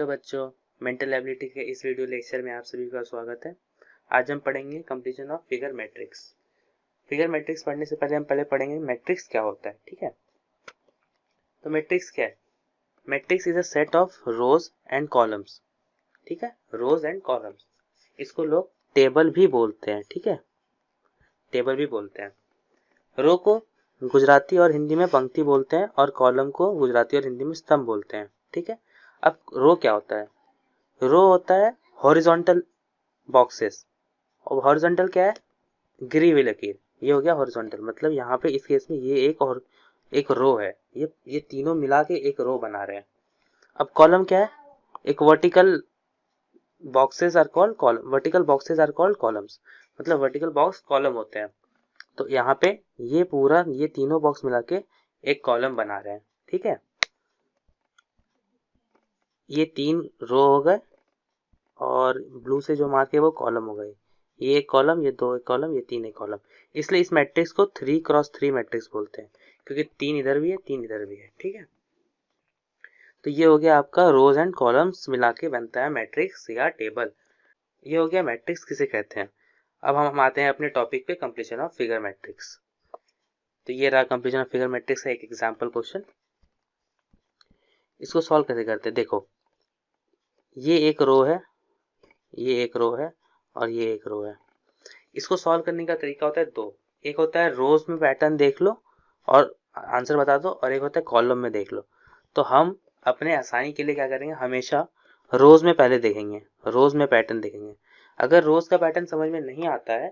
बच्चों, mental ability के इस वीडियो लेक्चर में आप सभी का स्वागत है। आज हम पढ़ेंगे completion of figure matrix. Figure matrix पढ़ने से पहले हम पढ़ेंगे मैट्रिक्स क्या होता है। ठीक है, तो मैट्रिक्स क्या है? Matrix is a set of rose and columns. ठीक है, रोज एंड कॉलम्स, इसको लोग टेबल भी बोलते हैं। ठीक है, टेबल भी बोलते हैं। रो को गुजराती और हिंदी में पंक्ति बोलते हैं और कॉलम को गुजराती और हिंदी में स्तंभ बोलते हैं। ठीक है, अब रो क्या होता है? रो होता है हॉरिजॉन्टल बॉक्सेस, और हॉरिजॉन्टल क्या है? गिरी हुई लकीर, ये हो गया हॉरिजॉन्टल। मतलब यहाँ पे इस केस में ये एक रो है, ये तीनों मिला के एक रो बना रहे हैं। अब कॉलम क्या है? एक vertical boxes are called column, vertical boxes are called columns, मतलब वर्टिकल बॉक्स कॉलम होते हैं। तो यहाँ पे ये तीनों बॉक्स मिला के एक कॉलम बना रहे हैं। ठीक है, ये 3 रो हो गए और ब्लू से जो मार्क है वो कॉलम हो गए। ये एक कॉलम, ये 2 एक कॉलम, ये 3 एक कॉलम। इसलिए इस मैट्रिक्स को 3x3 मैट्रिक्स बोलते हैं, क्योंकि 3 इधर भी है 3 इधर भी है। ठीक है, तो ये हो गया आपका रोज एंड कॉलम्स मिला के बनता है मैट्रिक्स या टेबल। ये हो गया मैट्रिक्स किसे कहते हैं। अब हम आते हैं अपने टॉपिक पे, कंप्लीशन ऑफ फिगर मैट्रिक्स। तो ये रहा कंप्लीशन ऑफ फिगर मैट्रिक्स का एक एग्जाम्पल क्वेश्चन। इसको सॉल्व कैसे करते हैं? देखो, ये एक रो है, ये एक रो है और ये एक रो है। इसको सॉल्व करने का तरीका होता है दो। एक होता है रोज में पैटर्न देख लो और आंसर बता दो, और एक होता है कॉलम में देख लो। तो हम अपने आसानी के लिए क्या करेंगे, हमेशा रोज में पहले देखेंगे, रोज में पैटर्न देखेंगे। अगर रोज का पैटर्न समझ में नहीं आता है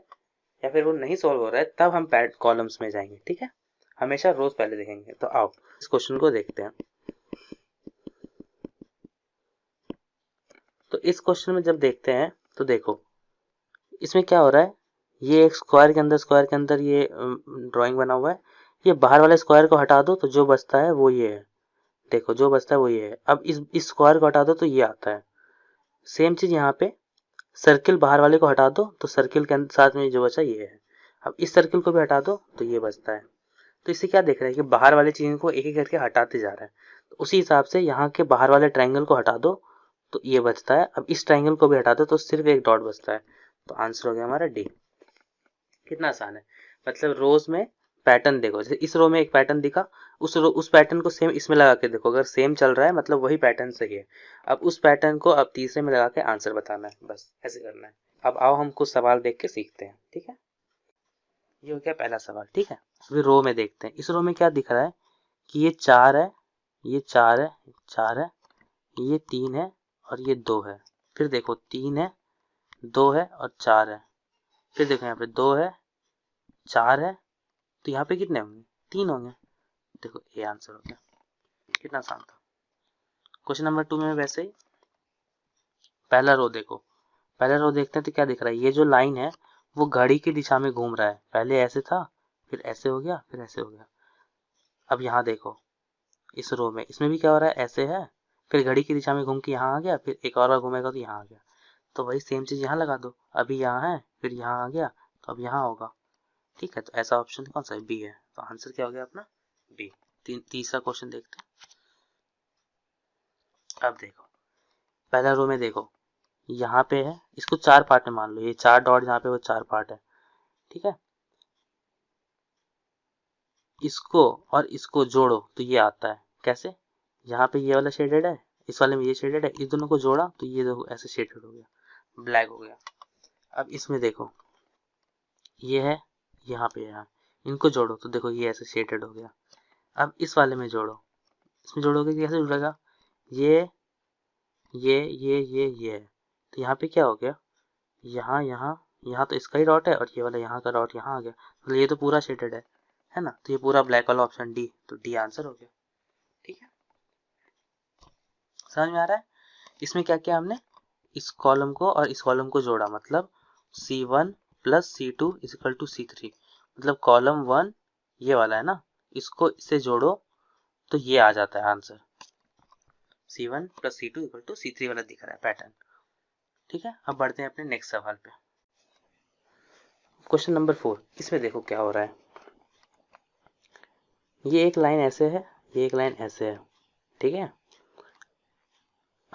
या फिर वो नहीं सॉल्व हो रहा है, तब हम कॉलम्स में जाएंगे। ठीक है, हमेशा रोज पहले देखेंगे। तो आओ इस क्वेश्चन को देखते हैं। तो इस क्वेश्चन में जब देखते हैं तो देखो, इसमें क्या हो रहा है, ये एक स्क्वायर के अंदर ये ड्राइंग बना हुआ है। ये बाहर वाले स्क्वायर को हटा दो तो जो बचता है वो ये है। देखो, जो बचता है वो ये है। अब इस स्क्वायर को हटा दो तो ये आता है। सेम चीज यहाँ पे, सर्किल बाहर वाले को हटा दो तो सर्किल के साथ में जो बचा ये है। अब इस सर्किल को भी हटा दो तो ये बचता है। तो इससे क्या देख रहे हैं कि बाहर वाले चीज को एक एक करके हटाते जा रहे हैं। तो उसी हिसाब से यहाँ के बाहर वाले ट्राइंगल को हटा दो तो ये बचता है। अब इस ट्राइंगल को भी हटा दो तो सिर्फ एक डॉट बचता है। तो आंसर हो गया हमारा डी। कितना आसान है। मतलब रोज में पैटर्न देखो, जैसे इस रो में एक पैटर्न दिखा, उस पैटर्न को सेम इसमें लगा के देखो, अगर सेम चल रहा है मतलब वही पैटर्न सही है। अब उस पैटर्न को अब तीसरे में लगा के आंसर बताना है, बस ऐसे करना है। अब आओ हम कुछ सवाल देख के सीखते हैं। ठीक है, ये हो गया पहला सवाल। ठीक है, अभी रो में देखते हैं। इस रो में क्या दिख रहा है कि ये 4 है, ये 4 है, 4 है, ये 3 है और ये 2 है। फिर देखो 3 है, 2 है और 4 है। फिर देखो यहाँ पे 2 है, 4 है, तो यहाँ पे कितने होंगे? 3 होंगे। देखो ये आंसर हो गया। कितना आसान था। क्वेश्चन नंबर 2 में वैसे ही पहला रो देखो, पहला रो देखते हैं तो क्या दिख रहा है, ये जो लाइन है वो घड़ी की दिशा में घूम रहा है। पहले ऐसे था, फिर ऐसे हो गया, फिर ऐसे हो गया। अब यहाँ देखो, इस रो में, इसमें भी क्या हो रहा है, ऐसे है, फिर घड़ी की दिशा में घूम के यहाँ आ गया, फिर एक और बार घूमेगा तो यहाँ आ गया। तो वही सेम चीज यहाँ लगा दो। अभी यहाँ है, फिर यहाँ आ गया, तो अब यहाँ होगा। ठीक है, तो ऐसा ऑप्शन कौन सा है? बी है। तो आंसर क्या हो गया अपना? बी। तीसरा क्वेश्चन देखते हैं। अब देखो, पहला रो में देखो, यहाँ पे है, इसको 4 पार्ट में मान लो, ये 4 डॉट यहाँ पे वो 4 पार्ट है। ठीक है, इसको और इसको जोड़ो तो ये आता है। कैसे? यहाँ पे ये वाला शेडेड है, इस वाले में ये शेडेड है, इस दोनों को जोड़ा तो ये देखो ऐसे शेडेड हो गया, ब्लैक हो गया। अब इसमें देखो, ये है, यहाँ पे यहाँ, इनको जोड़ो तो देखो ये ऐसे शेडेड हो गया। अब इस वाले में जोड़ो, इसमें जोड़ोगे तो कैसे जुड़ेगा? ये ये है। तो यहाँ पे क्या हो गया, यहाँ यहाँ यहाँ तो इसका ही डॉट है और ये वाला यहाँ का डॉट यहाँ आ गया, तो ये तो पूरा शेडेड है ना। तो ये पूरा ब्लैक वाला ऑप्शन डी, तो डी आंसर हो गया। ठीक है, समझ में आ रहा है? इसमें क्या किया हमने, इस कॉलम को और इस कॉलम को जोड़ा, मतलब C1 plus C2 is equal to C3। मतलब कॉलम 1 ये वाला है ना, इसको इससे जोड़ो तो ये आ जाता है answer. C1 plus C2 equal to C3 वाला दिख रहा है पैटर्न। ठीक है, अब बढ़ते हैं अपने नेक्स्ट सवाल पे। क्वेश्चन नंबर 4, इसमें देखो क्या हो रहा है। ये एक लाइन ऐसे है, ये एक लाइन ऐसे है। ठीक है,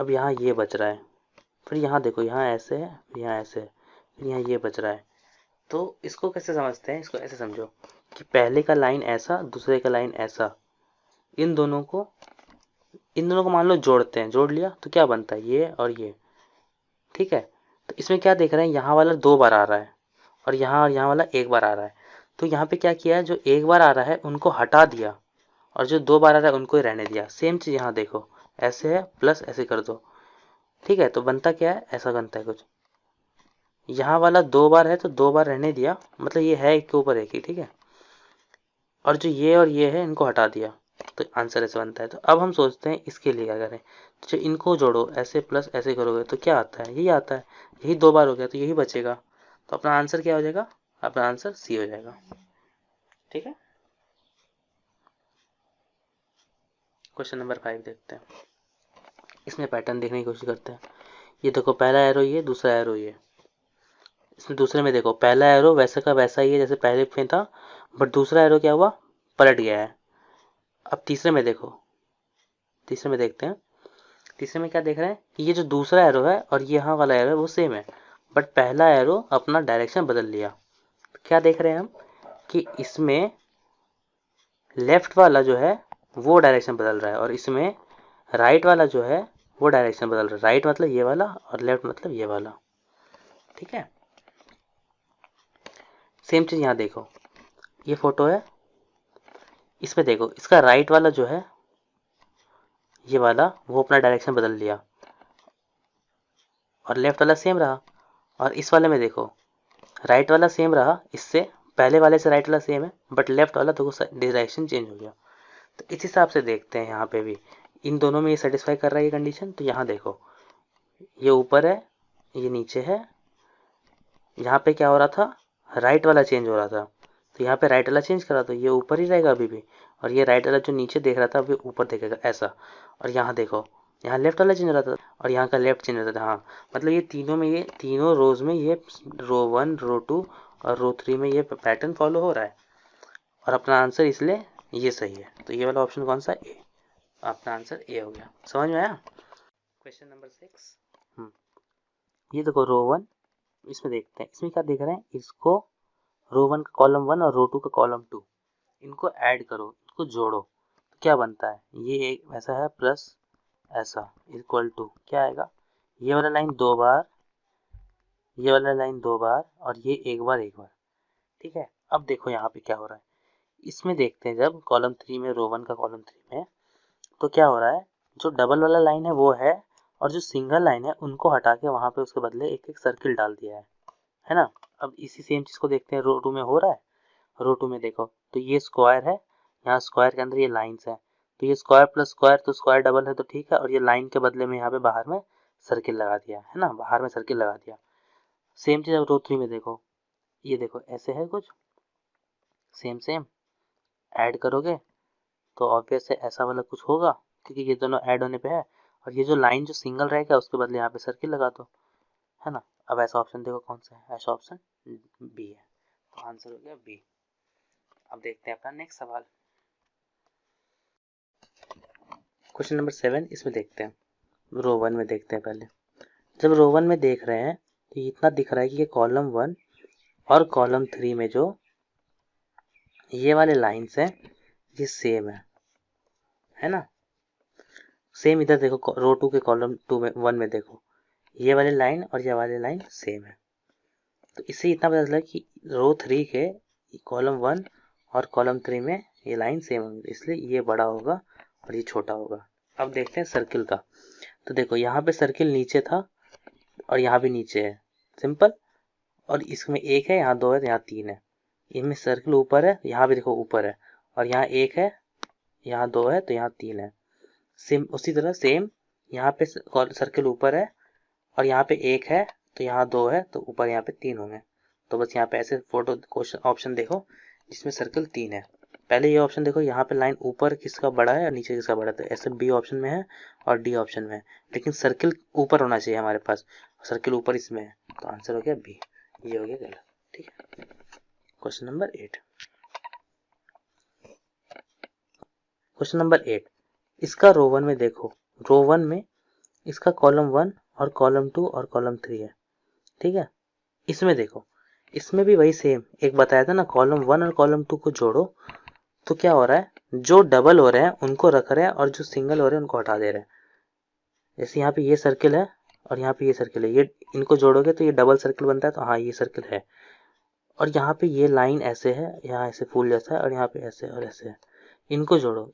अब यहाँ ये बच रहा है, फिर यहाँ देखो, यहाँ ऐसे है, यहाँ ऐसे है, फिर यहाँ ये बच रहा है। तो इसको कैसे समझते हैं, इसको ऐसे समझो कि पहले का लाइन ऐसा, दूसरे का लाइन ऐसा, इन दोनों को मान लो जोड़ते हैं, जोड़ लिया तो क्या बनता है, ये और ये। ठीक है, तो इसमें क्या देख रहे हैं, यहाँ वाला 2 बार आ रहा है और यहाँ वाला 1 बार आ रहा है। तो यहाँ पे क्या किया है, जो 1 बार आ रहा है उनको हटा दिया और जो 2 बार आ रहा है उनको ही रहने दिया। सेम चीज यहाँ देखो, ऐसे है प्लस ऐसे कर दो। ठीक है, तो बनता क्या है, ऐसा बनता है कुछ। यहाँ वाला 2 बार है तो 2 बार रहने दिया, मतलब ये है एक के ऊपर एक ही। ठीक है, और जो ये और ये है इनको हटा दिया, तो आंसर ऐसे बनता है। तो अब हम सोचते हैं इसके लिए क्या करें, तो जो इनको जोड़ो, ऐसे प्लस ऐसे करोगे तो क्या आता है, यही आता है। यही 2 बार हो गया तो यही बचेगा। तो अपना आंसर क्या हो जाएगा, अपना आंसर सी हो जाएगा। ठीक है, क्वेश्चन नंबर 5 देखते हैं। इसमें पैटर्न देखने की कोशिश करते हैं। ये देखो, पहला एरो ये, दूसरा एरो ये। इसमें दूसरे में देखो, पहला एरो वैसे का वैसा ही है जैसे पहले में था, बट दूसरा एरो क्या हुआ, पलट गया है। अब तीसरे में देखो, तीसरे में देखते हैं। तीसरे में क्या देख रहे हैं कि ये जो दूसरा एरो है और ये यहाँ वाला एरो है वो सेम है, बट पहला एरो अपना डायरेक्शन बदल लिया। तो क्या देख रहे हैं हम कि इसमें लेफ्ट वाला जो है वो डायरेक्शन बदल रहा है और इसमें राइट वाला जो है वो डायरेक्शन बदल रहा है। राइट मतलब ये वाला और लेफ्ट मतलब ये वाला। ठीक है, सेम चीज यहाँ देखो, ये फोटो है, इसमें देखो इसका राइट वाला जो है ये वाला वो अपना डायरेक्शन बदल लिया और लेफ्ट वाला सेम रहा। और इस वाले में देखो, राइट वाला सेम रहा, इससे पहले वाले से राइट वाला सेम है, बट लेफ्ट वाला तो डायरेक्शन चेंज हो गया। तो इस हिसाब से देखते हैं यहाँ पे भी इन दोनों में ये सेटिस्फाई कर रहा है ये कंडीशन। तो यहाँ देखो, ये ऊपर है, ये नीचे है। यहाँ पे क्या हो रहा था, राइट वाला चेंज हो रहा था, तो यहाँ पे राइट वाला चेंज करा तो ये ऊपर ही रहेगा अभी भी, और ये राइट वाला जो नीचे देख रहा था वो ऊपर देखेगा ऐसा। और यहाँ देखो, यहाँ लेफ्ट वाला चेंज हो रहा था और यहाँ का लेफ्ट चेंज हो रहा था। हाँ, मतलब ये तीनों में, ये तीनों रोज में, ये रो 1, रो 2 और रो 3 में ये पैटर्न फॉलो हो रहा है और अपना आंसर इसलिए ये सही है। तो ये वाला ऑप्शन कौन सा, ए। अपना आंसर ए हो गया। समझ में आया। Question number 6। ये देखो रो 1, इसमें देखते हैं, इसमें क्या देख रहे हैं, इसको रो 1 का कॉलम 1 और रो 2 का कॉलम 2, इनको ऐड करो, इनको जोड़ो तो क्या बनता है, ये एक ऐसा है प्लस ऐसा इक्वल टू क्या आएगा, ये वाला लाइन 2 बार, ये वाला लाइन 2 बार और ये एक बार एक बार। ठीक है, अब देखो यहाँ पे क्या हो रहा है, इसमें देखते हैं जब कॉलम 3 में, रो 1 का कॉलम 3 में, तो क्या हो रहा है, जो डबल वाला लाइन है वो है और जो सिंगल लाइन है उनको हटा के वहां पे उसके बदले एक एक सर्किल डाल दिया है ना। अब इसी सेम चीज को देखते हैं रो 2 में हो रहा है। रो 2 में देखो, तो ये स्क्वायर है, यहाँ स्क्वायर के अंदर ये लाइंस है, तो ये स्क्वायर प्लस स्क्वायर, तो स्क्वायर डबल है तो ठीक है, और ये लाइन के बदले में यहाँ पे बाहर में सर्किल लगा दिया है ना, बाहर में सर्किल लगा दिया। सेम चीज अब रो 3 में देखो, ये देखो ऐसे है कुछ, सेम सेम ऐड करोगे तो ऑब्वियस है ऐसा वाला कुछ होगा, क्योंकि ये दोनों ऐड होने पे है, और ये जो लाइन जो सिंगल रहेगा उसके बदले यहाँ पे सर्किल लगा दो, है ना। अब ऐसा ऑप्शन देखो कौन सा है, ऐसा ऑप्शन बी है, तो आंसर हो गया बी। अब देखते हैं अपना नेक्स्ट सवाल, क्वेश्चन नंबर 7। इसमें देखते हैं रो 1 में देखते हैं पहले। जब रो 1 में देख रहे हैं तो इतना दिख रहा है कि ये कॉलम 1 और कॉलम 3 में जो ये वाले लाइंस हैं ये सेम है ना। सेम इधर देखो रो 2 के कॉलम 2 में 1 में देखो, ये वाली लाइन और ये वाली लाइन सेम है। तो इससे इतना पता चला कि रो 3 के कॉलम 1 और कॉलम 3 में ये लाइन सेम होंगी, इसलिए ये बड़ा होगा और ये छोटा होगा। अब देखते हैं सर्किल का। तो देखो यहाँ पे सर्किल नीचे था और यहाँ भी नीचे है, सिंपल। और इसमें एक है, यहाँ 2 है, यहाँ 3 है। इनमें सर्किल ऊपर है, यहाँ भी देखो ऊपर है, और यहाँ एक है, यहाँ 2 है, तो यहाँ 3 है। सेम उसी तरह सेम यहाँ पे सर्किल ऊपर है और यहाँ पे एक है, तो यहाँ 2 है, तो ऊपर यहाँ पे 3 होंगे। तो बस यहाँ पे ऐसे फोटो क्वेश्चन ऑप्शन देखो जिसमें सर्किल 3 है। पहले ये ऑप्शन देखो, यहाँ पे लाइन ऊपर किसका बड़ा है और नीचे किसका बड़ा है, तो ऐसे बी ऑप्शन में है और डी ऑप्शन में है, लेकिन सर्किल ऊपर होना चाहिए हमारे पास, सर्किल ऊपर इसमें है, तो आंसर हो गया बी। ये हो गया गलत। ठीक है, क्वेश्चन नंबर 8। क्वेश्चन नंबर 8, इसका रो 1 में देखो, रो 1 में इसका कॉलम 1 और कॉलम 2 और कॉलम 3 है, ठीक है। इसमें देखो, इसमें भी वही सेम एक बताया था ना, कॉलम 1 और कॉलम 2 को जोड़ो तो क्या हो रहा है, जो डबल हो रहे हैं उनको रख रहे हैं और जो सिंगल हो रहे हैं उनको हटा दे रहे हैं। जैसे यहाँ पे ये सर्किल है और यहाँ पे ये सर्किल है, ये इनको जोड़ोगे तो ये डबल सर्किल बनता है, तो हाँ ये सर्किल है। और यहाँ पे ये लाइन ऐसे है, यहाँ ऐसे फूल जैसा है और यहाँ पे ऐसे और ऐसे है। इनको जोड़ो,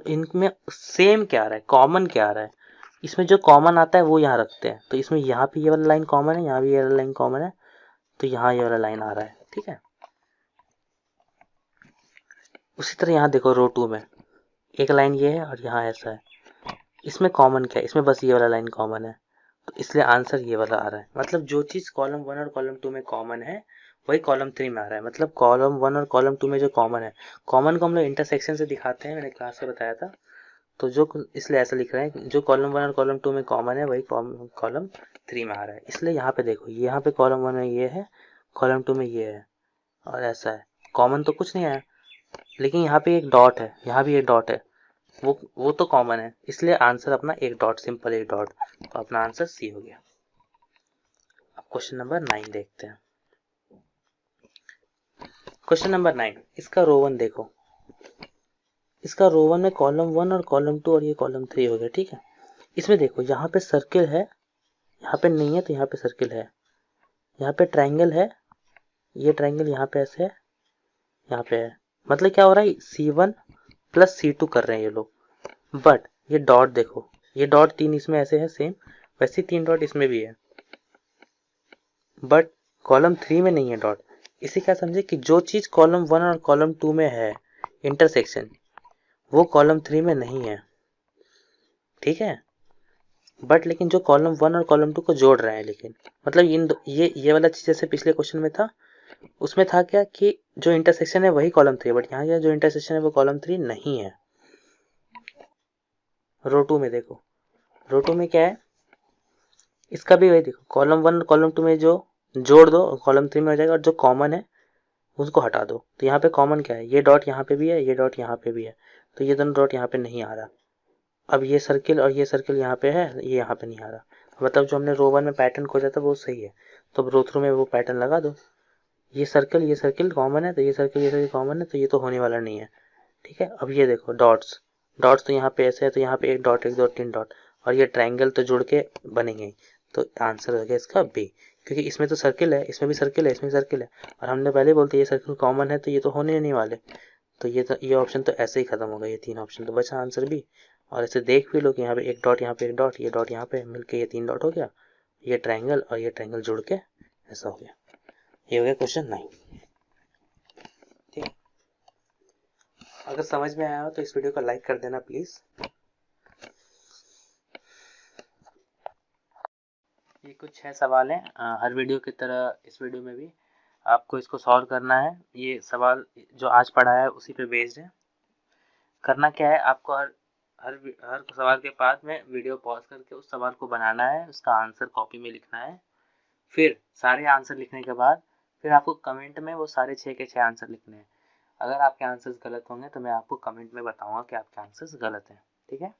इनमें सेम क्या आ रहा है, कॉमन क्या आ रहा है, इसमें जो कॉमन आता है वो यहाँ रखते हैं। तो इसमें यहाँ पे ये वाला लाइन कॉमन है, यहाँ भी ये वाला लाइन कॉमन है, तो यहाँ ये वाला लाइन आ रहा है, ठीक है। उसी तरह यहाँ देखो रो 2 में एक लाइन ये है और यहाँ ऐसा है, इसमें कॉमन क्या है, इसमें बस ये वाला लाइन कॉमन है, तो इसलिए आंसर ये वाला आ रहा है। मतलब जो चीज कॉलम 1 और कॉलम 2 में कॉमन है वही कॉलम 3 में आ रहा है। मतलब कॉलम 1 और कॉलम 2 में जो कॉमन है, कॉमन को हम लोग इंटरसेक्शन से दिखाते हैं, मैंने क्लास में बताया था। तो जो इसलिए ऐसा लिख रहे हैं, जो कॉलम 1 और कॉलम 2 में कॉमन है वही कॉलम 3 में आ रहा है। इसलिए यहाँ पे देखो, यहाँ पे कॉलम 1 में ये है, कॉलम 2 में ये है और ऐसा है, कॉमन तो कुछ नहीं आया। लेकिन यहाँ पे एक डॉट है, यहाँ भी एक डॉट है, वो तो कॉमन है, इसलिए आंसर अपना एक डॉट, सिंपल एक डॉट, तो अपना आंसर सी हो गया। अब क्वेश्चन नंबर 9 देखते हैं। क्वेश्चन नंबर 9, इसका रो 1 देखो, इसका रो 1 में कॉलम 1 और कॉलम 2 और ये कॉलम 3 हो गया, ठीक है। इसमें देखो यहाँ पे सर्किल है, यहाँ पे नहीं है तो यहाँ पे सर्किल है, यहाँ पे ट्रायंगल है, ये ट्रायंगल यहाँ पे ऐसे है, यहाँ पे है। मतलब क्या हो रहा है, C1 प्लस C2 कर रहे हैं ये लोग। बट ये डॉट देखो, ये डॉट 3 इसमें ऐसे है सेम, वैसे 3 डॉट इसमें भी है, बट कॉलम 3 में नहीं है डॉट। इसे क्या समझे कि जो चीज कॉलम 1 और कॉलम 2 में है इंटरसेक्शन, वो कॉलम 3 में नहीं है, ठीक है। बट लेकिन जो कॉलम 1 और कॉलम 2 को जोड़ रहे हैं, लेकिन मतलब ये वाला चीज जैसे पिछले क्वेश्चन में था, उसमें था क्या कि जो इंटरसेक्शन है वही कॉलम 3, बट यहाँ जो इंटरसेक्शन है वो कॉलम 3 नहीं है। रो 2 में देखो, रो 2 में क्या है, इसका भी वही देखो, कॉलम 1 और कॉलम 2 में जो जोड़ दो कॉलम 3 में हो जाएगा, और जो कॉमन है उसको हटा दो। तो यहाँ पे कॉमन क्या है, ये डॉट यहाँ पे भी है, ये डॉट यहाँ पे भी है, तो ये दोनों डॉट यहाँ पे नहीं आ रहा। अब ये सर्किल और ये सर्किल यहाँ पे है, ये यहाँ पे नहीं आ रहा, मतलब जो हमने रो 1 में पैटर्न खोजा था वो सही है। तो अब रो 3 में वो पैटर्न लगा दो, ये सर्किल कॉमन है, तो ये सर्किल कॉमन है, तो ये तो होने वाला नहीं है, ठीक है। अब ये देखो डॉट्स, डॉट्स तो यहाँ पे ऐसे है, तो यहाँ पे एक डॉट, एक दो तीन डॉट, और ये ट्रायंगल तो जुड़ के बनेंगे, तो आंसर हो गया इसका बी। क्योंकि इसमें तो सर्किल है, इसमें भी सर्किल है, इसमें भी सर्किल है, और हमने पहले बोलते ये सर्किल कॉमन है, तो ये तो होने नहीं वाले। तो ये ऑप्शन तो ऐसे ही खत्म हो गया, ये 3 ऑप्शन तो बचा आंसर बी। और ऐसे देख भी लो कि यहाँ पे एक डॉट, यहाँ पे एक डॉट, ये डॉट यहाँ पे मिलके ये 3 डॉट हो गया, ये ट्रायंगल और ये ट्रायंगल जुड़ के ऐसा हो गया। ये हो गया क्वेश्चन 9, ठीक है। अगर समझ में आया हो तो इस वीडियो को लाइक कर देना प्लीज। ये कुछ 6 सवाल हैं, हर वीडियो की तरह इस वीडियो में भी आपको इसको सॉल्व करना है। ये सवाल जो आज पढ़ा है उसी पे बेस्ड है। करना क्या है, आपको हर सवाल के बाद में वीडियो पॉज करके उस सवाल को बनाना है, उसका आंसर कॉपी में लिखना है। फिर सारे आंसर लिखने के बाद फिर आपको कमेंट में वो सारे 6 के 6 आंसर लिखने हैं। अगर आपके आंसर्स गलत होंगे तो मैं आपको कमेंट में बताऊंगा कि आपके आंसर्स गलत हैं, ठीक है।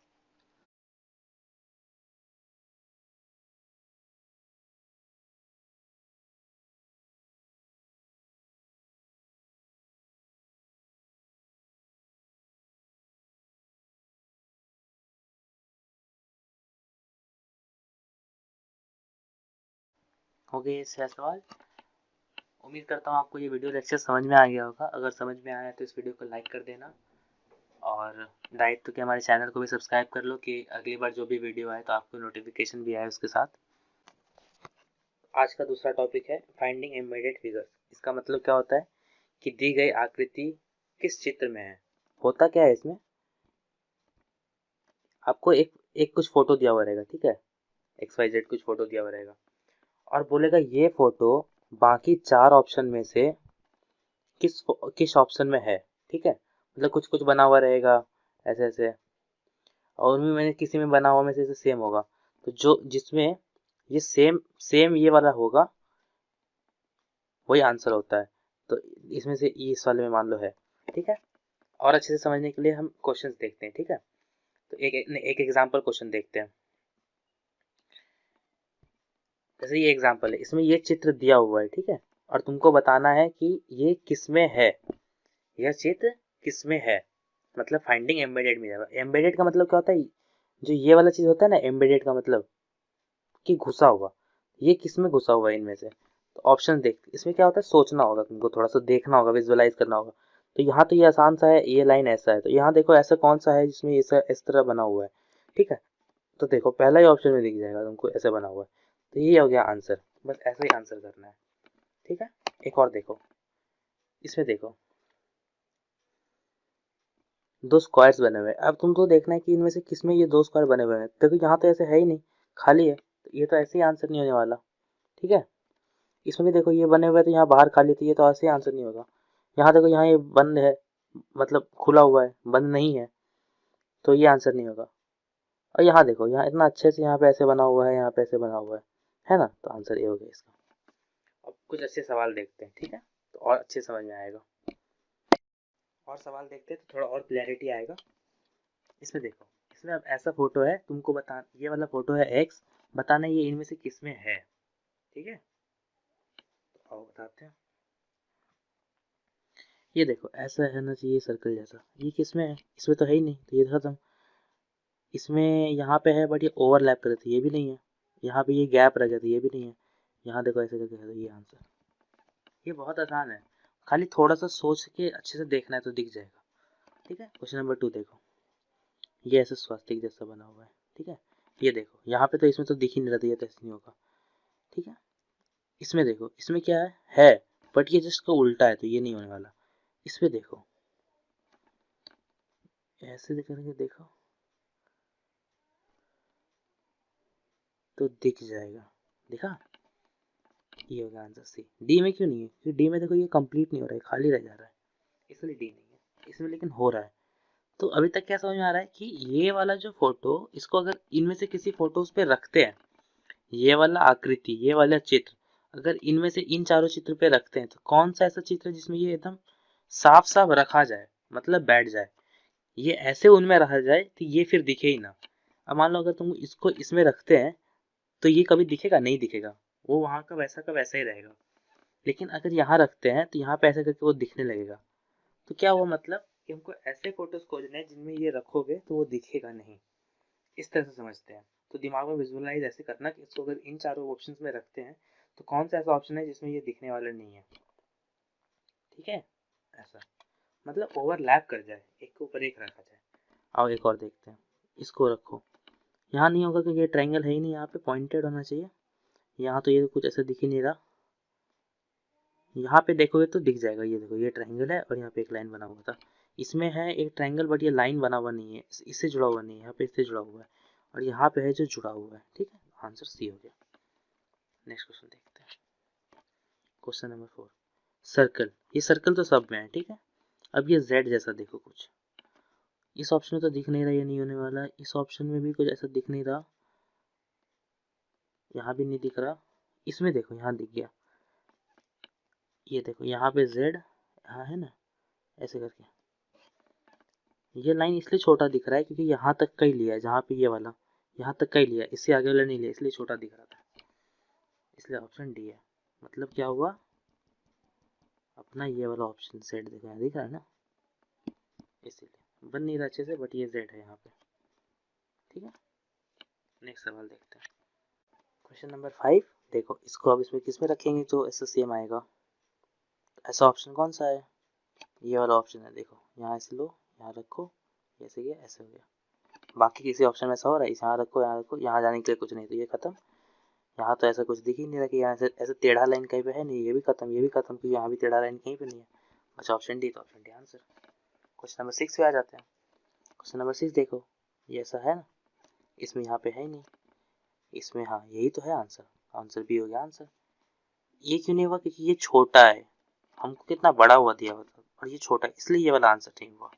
हो गए ये 6 सवाल। उम्मीद करता हूँ आपको ये वीडियो लेक्चर समझ में आ गया होगा। अगर समझ में आया तो इस वीडियो को लाइक कर देना, और डायरेक्ट के हमारे चैनल को भी सब्सक्राइब कर लो कि अगली बार जो भी वीडियो आए तो आपको नोटिफिकेशन भी आए उसके साथ। आज का दूसरा टॉपिक है फाइंडिंग इमीडिएट फिगर्स। इसका मतलब क्या होता है कि दी गई आकृति किस चित्र में है। होता क्या है, इसमें आपको एक कुछ फोटो दिया हुआ रहेगा, ठीक है, XYZ कुछ फोटो दिया हुआ रहेगा, और बोलेगा ये फोटो बाकी 4 ऑप्शन में से किस किस ऑप्शन में है, ठीक है। मतलब कुछ कुछ बना हुआ रहेगा ऐसे ऐसे, और उनमें मैंने किसी में बना हुआ में से सेम होगा, तो जो जिसमें ये सेम सेम ये वाला होगा वही आंसर होता है। तो इसमें से इस वाले में मान लो है, ठीक है। और अच्छे से समझने के लिए हम क्वेश्चंस देखते हैं, ठीक है। तो एक एग्जांपल क्वेश्चन देखते हैं। जैसे ये एग्जांपल है, इसमें ये चित्र दिया हुआ है, ठीक है, और तुमको बताना है कि ये किसमें है, यह चित्र किसमें है, मतलब फाइंडिंग एम्बेडेड में जाएगा। एम्बेडेड का मतलब क्या होता है, जो ये वाला चीज होता है ना, एम्बेडेड का मतलब कि घुसा हुआ, ये किसमें घुसा हुआ है इनमें से। तो ऑप्शन देख, इसमें क्या होता है, सोचना होगा तुमको, थोड़ा सा देखना होगा, विजुअलाइज करना होगा। तो यहाँ तो ये आसान सा है, ये लाइन ऐसा है, तो यहाँ देखो ऐसा कौन सा है जिसमें ऐसा इस तरह बना हुआ है, ठीक है। तो देखो पहला ही ऑप्शन में दिख जाएगा तुमको, ऐसे बना हुआ है, तो ये हो गया आंसर। बस ऐसा ही आंसर करना है, ठीक है। एक और देखो, इसमें देखो दो स्क्वायर्स बने हुए हैं। अब तुमको देखना है कि इनमें से किसमें ये दो स्क्वायर बने हुए हैं, देखो यहाँ तो ऐसे है ही नहीं, खाली है, तो ये तो ऐसे ही आंसर नहीं होने वाला, ठीक है। इसमें भी देखो ये बने हुए हैं, तो यहाँ बाहर खाली, तो ये तो ऐसे ही आंसर नहीं होगा। यहाँ देखो, यहाँ ये बंद है, मतलब खुला हुआ है, बंद नहीं है, तो ये आंसर नहीं होगा। और यहाँ देखो, यहाँ इतना अच्छे से यहाँ पे ऐसे बना हुआ है, यहाँ पे ऐसे बना हुआ है ना, तो आंसर ये हो गया इसका। अब कुछ अच्छे सवाल देखते हैं, ठीक है, तो और अच्छे समझ में आएगा। और सवाल देखते हैं तो थोड़ा और क्लैरिटी आएगा। इसमें देखो, इसमें अब ऐसा फोटो है, तुमको बता, ये वाला फोटो है एक्स, बताना ये इनमें से किसमें है, ठीक है। तो आओ बताते हैं। ये देखो ऐसा है ना चाहिए सर्कल जैसा, ये किसमें है, इसमें तो है ही नहीं, तो ये खत्म। इसमें यहाँ पे है बट ये ओवरलैप कर रहे थे, ये भी नहीं है। यहाँ पे ये गैप रह गया था, ये भी नहीं है। यहाँ देखो ऐसे करके है, तो ये आंसर। ये बहुत आसान है, खाली थोड़ा सा सोच के अच्छे से देखना है तो दिख जाएगा, ठीक है। क्वेश्चन नंबर 2 देखो, ये ऐसे स्वास्तिक जैसा बना हुआ है, ठीक है। ये देखो यहाँ पे तो इसमें तो दिख ही नहीं रहा था, ये तो ऐसे नहीं होगा, ठीक है। इसमें देखो, इसमें क्या है बट ये जस्ट का उल्टा है, तो ये नहीं होने वाला। इसमें देखो ऐसे करके देखो तो दिख जाएगा, देखा, ये होगा आंसर सी। डी में क्यों नहीं है, क्योंकि डी में देखो ये कंप्लीट नहीं हो रहा है, खाली रह जा रहा है, इसलिए डी नहीं है। इसमें लेकिन हो रहा है। तो अभी तक क्या समझ में आ रहा है कि ये वाला जो फोटो, इसको अगर इनमें से किसी फोटोज पे रखते हैं, ये वाला आकृति, ये वाला चित्र, अगर इनमें से इन चारों चित्र पे रखते हैं, तो कौन सा ऐसा चित्र है जिसमें ये एकदम साफ साफ रखा जाए, मतलब बैठ जाए, ये ऐसे उनमें रखा जाए कि ये फिर दिखे ही ना। अब मान लो अगर तुम इसको इसमें रखते हैं, तो ये कभी दिखेगा नहीं, दिखेगा, वो वहां का वैसा ही रहेगा। लेकिन अगर यहाँ रखते हैं तो यहाँ पे ऐसे करके वो दिखने लगेगा। तो क्या हुआ, मतलब कि हमको ऐसे फोटोज खोजने हैं जिनमें ये रखोगे तो वो दिखेगा नहीं, इस तरह से समझते हैं। तो दिमाग में विजुअलाइज ऐसे करना कि इसको अगर इन चारों ऑप्शंस में रखते हैं तो कौन सा ऐसा ऑप्शन है जिसमें ये दिखने वाला नहीं है, ठीक है। ऐसा मतलब ओवरलैप कर जाए, एक के ऊपर एक रखा जाए। आओ एक और देखते हैं, इसको रखो, यहाँ नहीं होगा क्योंकि ये ट्रायंगल है ही नहीं, यहाँ पे पॉइंटेड होना चाहिए। यहाँ तो ये कुछ ऐसा दिख ही नहीं रहा, यहाँ पे देखोगे तो दिख जाएगा। ये देखो, ये ट्रायंगल है और यहाँ पे एक लाइन बना हुआ था, इसमें है एक ट्रायंगल बट ये लाइन बना हुआ नहीं है, इससे जुड़ा हुआ नहीं है, यहाँ पे इससे जुड़ा हुआ है, और यहाँ पे है जो जुड़ा हुआ है, ठीक है। आंसर सी हो गया। नेक्स्ट क्वेश्चन देखते हैं, क्वेश्चन नंबर 4। सर्कल, ये सर्कल तो सब में है, ठीक है। अब ये जेड जैसा देखो कुछ, इस ऑप्शन में तो दिख नहीं रहा, ये नहीं होने वाला। इस ऑप्शन में भी कुछ ऐसा दिख नहीं रहा, यहाँ भी नहीं दिख रहा। इसमें देखो, यहाँ दिख गया, ये देखो यहाँ पे जेड, यहाँ है ना, ऐसे करके। ये लाइन इसलिए छोटा दिख रहा है क्योंकि यहाँ तक का ही लिया है, जहाँ पे ये वाला यहाँ तक का ही लिया, इससे आगे वाला नहीं लिया, इसलिए छोटा दिख रहा था, इसलिए ऑप्शन डी है। मतलब क्या हुआ, अपना ये वाला ऑप्शन सेट दिख रहा है ना, इसीलिए बन नहीं रहा अच्छे से, बट ये जेड है यहाँ पे, ठीक है। नेक्स्ट सवाल देखते हैं, क्वेश्चन नंबर 5 देखो, इसको अब इसमें किस में रखेंगे तो ऐसा सेम आएगा। ऐसा ऑप्शन कौन सा है, ये वाला ऑप्शन है, देखो यहाँ ऐसे लो, यहाँ रखो, ऐसे गया, ऐसे हो गया। बाकी किसी ऑप्शन में ऐसा हो रहा है, यहाँ रखो, यहाँ रखो, यहाँ जाने के लिए कुछ नहीं, तो ये खत्म। यहाँ तो ऐसा कुछ दिख ही नहीं रहा कि यहाँ से ऐसे टेढ़ा लाइन कहीं पे है नहीं, ये भी खत्म, ये भी खत्म, क्योंकि यहाँ भी टेढ़ा लाइन कहीं पे नहीं है। अच्छा ऑप्शन डी, तो option D answer. Question number 6 पे आ जाते हैं। क्वेश्चन नंबर 6 देखो, ये ऐसा है ना, इसमें यहाँ पे है ही नहीं, इसमें हाँ यही तो है आंसर, आंसर बी हो गया आंसर। ये क्यों नहीं हुआ, क्योंकि ये छोटा है, हमको कितना बड़ा हुआ दिया हुआ था, और ये छोटा है, इसलिए ये वाला आंसर नहीं हुआ,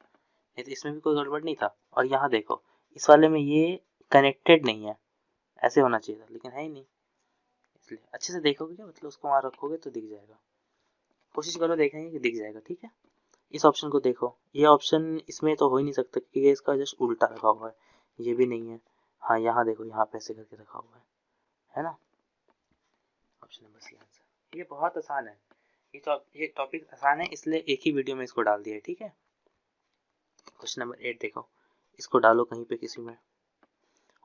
नहीं तो इसमें भी कोई गड़बड़ नहीं था। और यहाँ देखो, इस वाले में ये कनेक्टेड नहीं है, ऐसे होना चाहिए था, लेकिन है ही नहीं, इसलिए अच्छे से देखोगे क्या, मतलब उसको वहाँ रखोगे तो दिख जाएगा, कोशिश करो देखेंगे कि दिख जाएगा, ठीक है। इस ऑप्शन को देखो, ये ऑप्शन इसमें तो हो ही नहीं सकता क्योंकि इसका जस्ट उल्टा रखा हुआ है, ये भी नहीं है। हाँ यहाँ देखो, यहाँ पे ऐसे करके रखा हुआ है ना। Option number C answer. ये बहुत आसान है, ये टॉपिक आसान है इसलिए एक ही वीडियो में इसको डाल दिया है, ठीक है। क्वेश्चन नंबर 8 देखो, इसको डालो कहीं पे किसी में।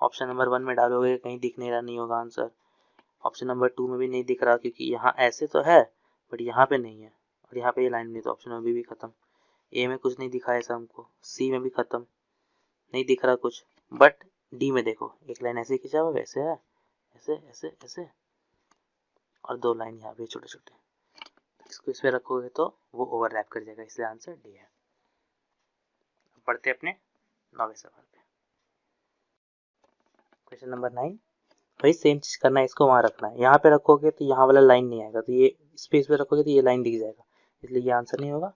ऑप्शन नंबर 1 में डालोगे कहीं दिख नहीं रहा, नहीं होगा आंसर। ऑप्शन नंबर 2 में भी नहीं दिख रहा क्योंकि यहाँ ऐसे तो है बट यहाँ पे नहीं है, और यहाँ पे ये लाइन नहीं, तो ऑप्शन में भी खत्म। ए में कुछ नहीं दिखा ऐसा हमको, सी में भी खत्म, नहीं दिख रहा कुछ। बट डी में देखो एक लाइन ऐसे खींचा हुआ वैसे है, ऐसे ऐसे ऐसे, और 2 लाइन यहाँ पे छोटे छोटे। इसको इस पे रखोगे तो वो ओवरलैप कर जाएगा, इसलिए आंसर डी है। अब पढ़ते अपने 9वें सवाल पे। क्वेश्चन नंबर 9, भाई सेम चीज करना है, इसको वहां रखना है। यहाँ पे रखोगे तो यहाँ वाला लाइन नहीं आएगा, तो ये स्पेस पे रखोगे तो ये लाइन दिख जाएगा, इसलिए ये आंसर नहीं होगा।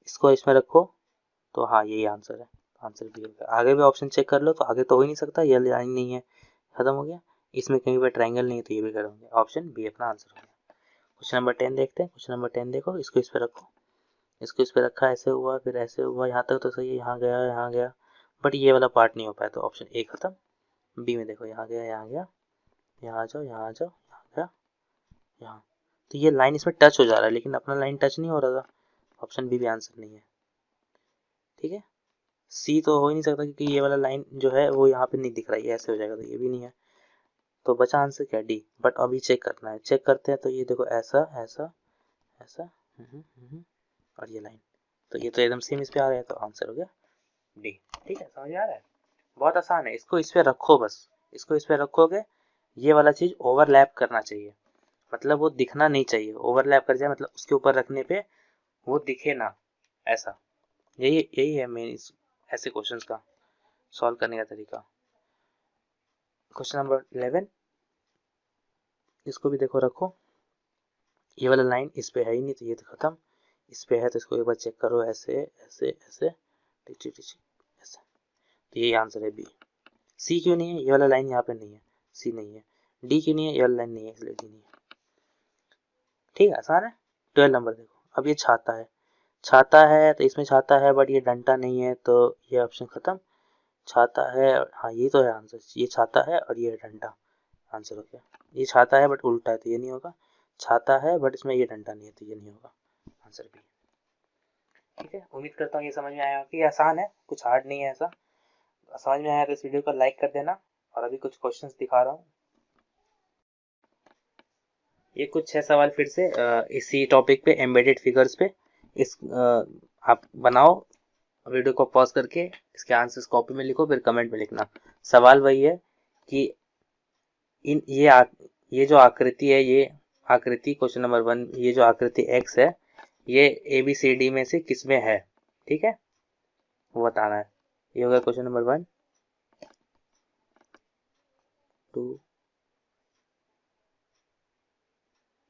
इसको इसमें रखो तो हाँ यही आंसर है, आंसर भी होगा। आगे भी ऑप्शन चेक कर लो, तो आगे तो हो ही नहीं सकता, ये लाइन नहीं है, खत्म हो गया। इसमें कहीं पे ट्रायंगल नहीं है तो ये भी करोगे, ऑप्शन बी अपना आंसर हो गया। क्वेश्चन नंबर 10 देखते हैं। क्वेश्चन नंबर 10 देखो, इसको इस पे रखो, इसको इस पे रखा, ऐसे हुआ फिर ऐसे हुआ, यहाँ तक तो सही है, यहाँ गया यहाँ गया, बट ये वाला पार्ट नहीं हो पाया, तो ऑप्शन ए खत्म। बी में देखो, यहाँ गया यहाँ गया, यहाँ आ जाओ यहाँ आ जाओ, यहाँ गया यहाँ, तो ये लाइन इसमें टच हो जा रहा है लेकिन अपना लाइन टच नहीं हो रहा था, ऑप्शन बी भी आंसर नहीं है, ठीक है। सी तो हो ही नहीं सकता क्योंकि ये वाला लाइन जो है वो यहाँ पे नहीं दिख रहा है, ये ऐसे हो जाएगा, तो ये भी नहीं है, तो बचा आंसर क्या, डी। बट अभी चेक करना है, चेक करते हैं, तो ये देखो ऐसा ऐसा ऐसा, और ये लाइन, तो ये तो एकदम सेम इस पे आ रहा है, तो आंसर हो गया डी, ठीक है। समझ आ रहा है, बहुत आसान है। इसको इस पे रखो, बस इसको इस पे रखोगे, ये वाला चीज ओवरलैप करना चाहिए, मतलब वो दिखना नहीं चाहिए, ओवरलैप कर जाए मतलब उसके ऊपर रखने पे वो दिखे ना, ऐसा, यही यही है मेन ऐसे क्वेश्चंस का सॉल्व करने का तरीका। क्वेश्चन नंबर 11, इसको भी देखो रखो, ये वाला लाइन इस पे है ही नहीं तो ये तो खत्म, इस पे है तो इसको एक बार चेक करो, ऐसे ऐसे ऐसे टिची टिची ऐसे, तो यही आंसर है बी। सी क्यों नहीं है, ये वाला लाइन यहाँ पे नहीं है, सी नहीं है। डी क्यों नहीं है, ये वाला लाइन नहीं है, इसलिए डी नहीं है, ठीक है, आसान है। 12 नंबर देखो, अब ये छाता है, छाता है तो इसमें छाता है बट ये डंडा नहीं है, तो ये ऑप्शन खत्म। छाता है, हाँ ये तो है आंसर, ये छाता है और ये डंडा, आंसर हो गया। ये छाता है बट उल्टा है तो ये नहीं होगा, छाता है बट इसमें ये डंडा नहीं है तो ये नहीं होगा, आंसर भी, ठीक है। उम्मीद करता हूँ ये समझ में आया कि आसान है, कुछ हार्ड नहीं है ऐसा। समझ में आया तो इस वीडियो को लाइक कर देना, और अभी कुछ क्वेश्चंस दिखा रहा हूँ। ये कुछ है सवाल फिर से इसी टॉपिक पे, एम्बेडेड फिगर्स पे। इस आप बनाओ, वीडियो को पॉज करके इसके आंसर्स कॉपी में लिखो, फिर कमेंट में लिखना। सवाल वही है कि ये जो आकृति है, ये आकृति क्वेश्चन नंबर 1, ये जो आकृति एक्स है ये ABCD में से किस में है, ठीक है, वो बताना है। ये होगा क्वेश्चन नंबर 1, 2,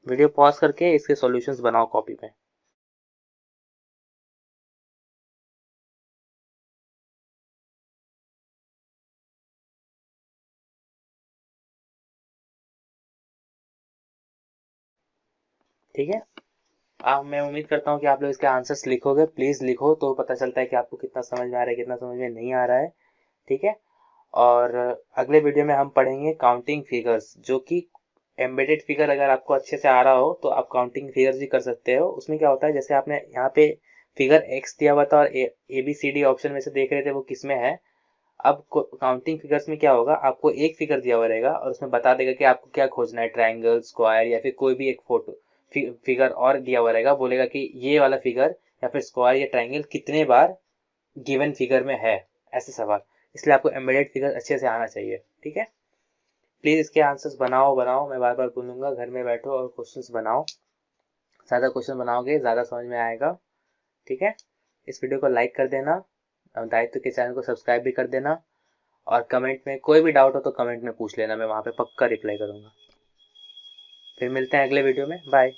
वीडियो पॉज करके इसके सॉल्यूशंस बनाओ कॉपी में। ठीक है, मैं उम्मीद करता हूँ कि आप लोग इसके आंसर्स लिखोगे, प्लीज लिखो, तो पता चलता है कि आपको कितना समझ में आ रहा है, कितना समझ में नहीं आ रहा है, ठीक है। और अगले वीडियो में हम पढ़ेंगे काउंटिंग फिगर्स, जो कि एम्बेडेड फिगर अगर आपको अच्छे से आ रहा हो तो आप काउंटिंग फिगर्स भी कर सकते हो। उसमें क्या होता है, जैसे आपने यहाँ पे फिगर एक्स दिया हुआ था और ABCD ऑप्शन में से देख रहे थे वो किस में है। अब काउंटिंग फिगर्स में क्या होगा, आपको एक फिगर दिया हुआ रहेगा और उसमें बता देगा कि आपको क्या खोजना है, ट्रायंगल, स्क्वायर या फिर कोई भी एक फोटो फिगर और दिया हुआ रहेगा, बोलेगा कि ये वाला फिगर या फिर स्क्वायर या ट्रायंगल कितने बार गिवन फिगर में है, ऐसे सवाल। इसलिए आपको एम्बेडेड फिगर अच्छे से आना चाहिए, ठीक है। प्लीज इसके आंसर्स बनाओ बनाओ, मैं बार बार बोलूंगा, घर में बैठो और क्वेश्चंस बनाओ, ज्यादा क्वेश्चन बनाओगे ज्यादा समझ में आएगा, ठीक है। इस वीडियो को लाइक कर देना, दायित्व के चैनल को सब्सक्राइब भी कर देना, और कमेंट में कोई भी डाउट हो तो कमेंट में पूछ लेना, मैं वहाँ पे पक्का रिप्लाई करूँगा। फिर मिलते हैं अगले वीडियो में, बाय।